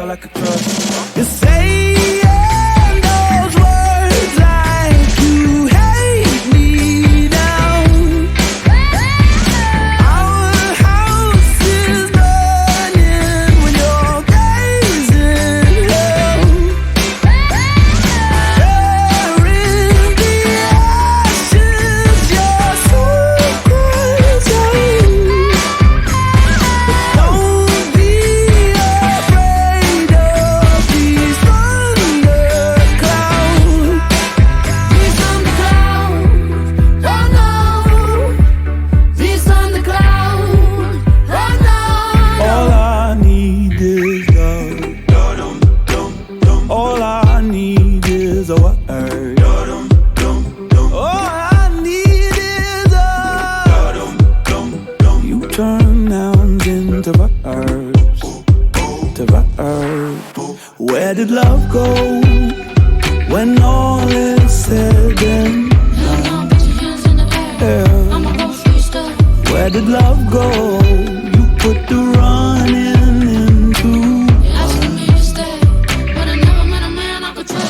like a crush. You're saying those words like you hate me now. Our house is burning when you're gazing hell. There in the ashes, you're so crazy. Don't be afraid of these thunderclouds. These thunderclouds, oh no. These thunderclouds, oh no. All I need is love. All I need is a word. All I need is a. You turn nouns into verbs. To verbs. Where did love go when all is said and done? Yeah. Where did love go? You put the running into.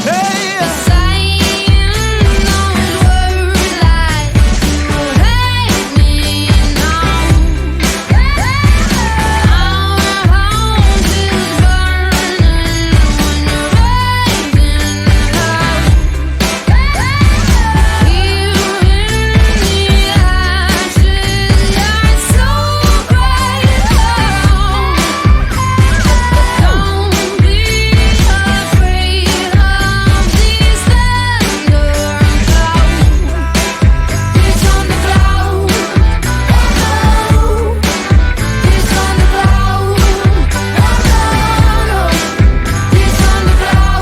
Hey, Sayin those words like you hate me now. Our house is burning when you're raising love. Here in the ashes, you're so bright. Don't be afraid of these thunderclouds. These thunderclouds, oh no. These thunderclouds, oh no. These thunderclouds, oh no. These thunderclouds,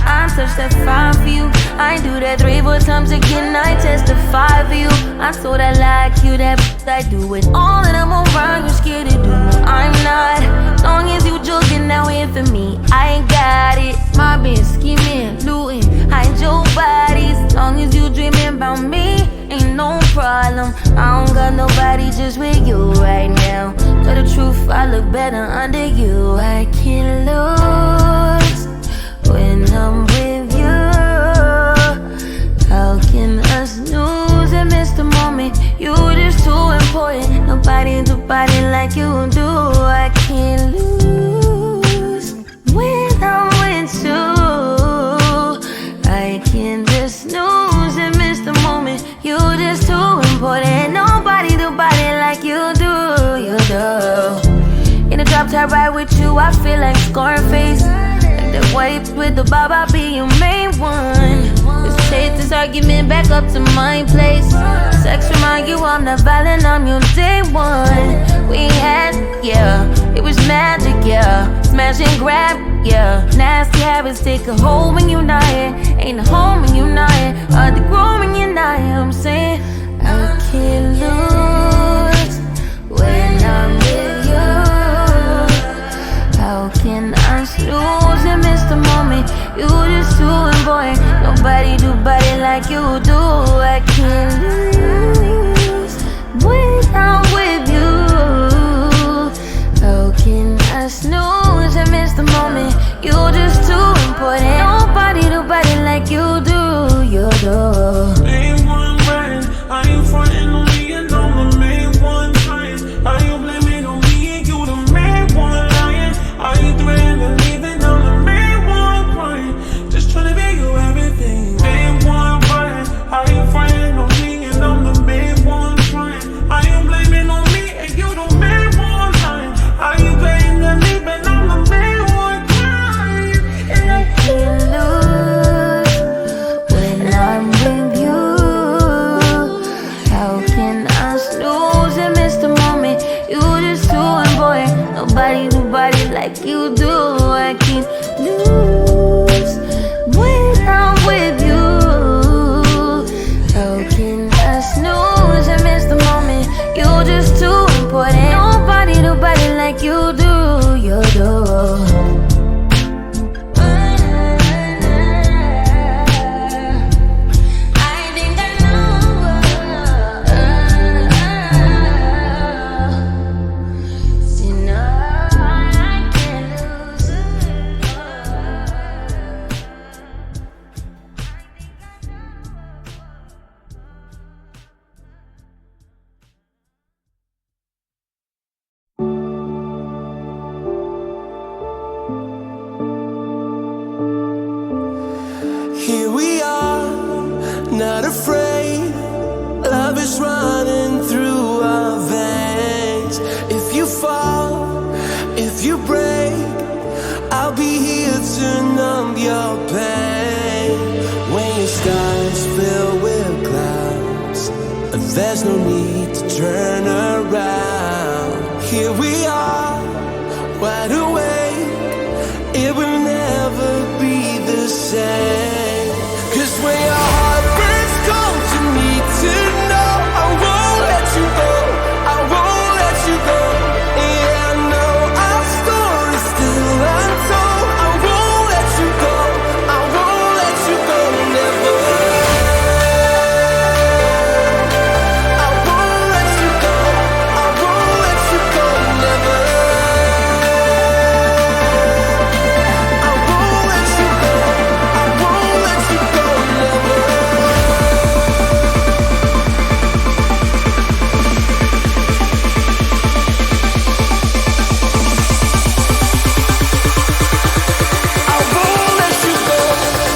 I touch that 5 for you. I ain't do that 3-4 times again. I testify for you. I so that like you, that I do it all that I'm around. You scared to do. I'm not. Long as you joking now here for me, I ain't got it. Mobbing, scheming, looting, hide your bodies. Long as you dreaming about me, ain't no problem. I don't got nobody just with you right now. Tell the truth, I look better under you. I can't lose when I'm with you. How can I snooze and miss the moment? You just too important. Nobody do body like you do. I can't lose when I'm with you. I can just snooze and miss the moment. You just too important. Nobody do body like you do. You do. In the drop top ride with you, I feel like Scarface. Like the white with the bob, I'll be your main one. Let's take this argument back up to my place. Sex remind you I'm not violent, I'm your day one. We had, yeah, it was magic, yeah. Smash and grab, yeah. Nasty habits take a hold when you're not here. Ain't a home when you're not here. Hard to grow when you're not here. I'm saying I can't lose when I'm with you. How can I snooze and miss the moment? You just too important. Nobody do body like you do. I can't lose when I'm with you. How can I snooze and miss the moment? You just too important. Nobody do body like you do. You do. Main one riding, are you frontin' on me and I'm the main one trying? Are you blaming on me and you the main one lying? Are you threatening to leave and I'm the main one crying? Just tryna be you everything. Main one riding, like you do. I can't lose when I'm with you. How can I snooze and miss the moment? You're just too important. Nobody do body like you do. You do. Here we are, not afraid. Love is running through our veins. If you fall, if you break, I'll be here to numb your pain. When your skies fill with clouds, there's no need to turn around. Here we are, wide awake. It will never be the same. 'Cause when your heart breaks cold, you need to know I won't let you go. I won't let you go. Yeah, I know our story's still untold. I won't let you go. I won't let you go. Never. I won't let you go. I won't let you go. Never. I won't let you go. I won't let you go. Never. I won't let you go.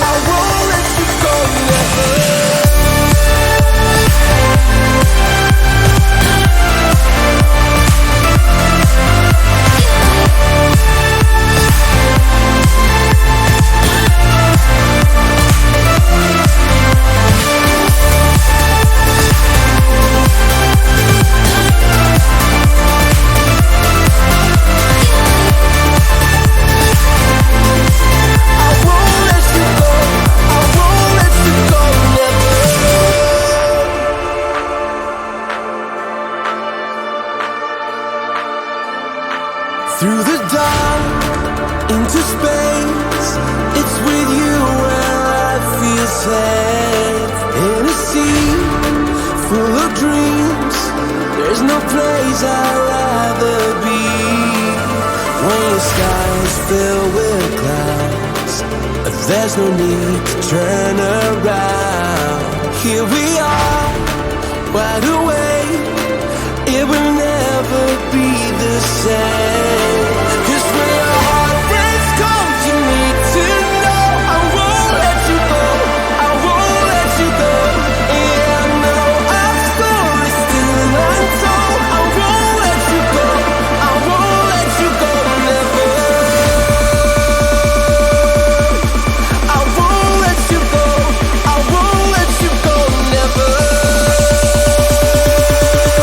I won't let you go. Never. Through the dark, into space, it's with you where I feel safe. In a sea full of dreams, there's no place I'd rather be. When your skies fill with clouds, there's no need to turn around. Here we are, wide awake. It will never be the same.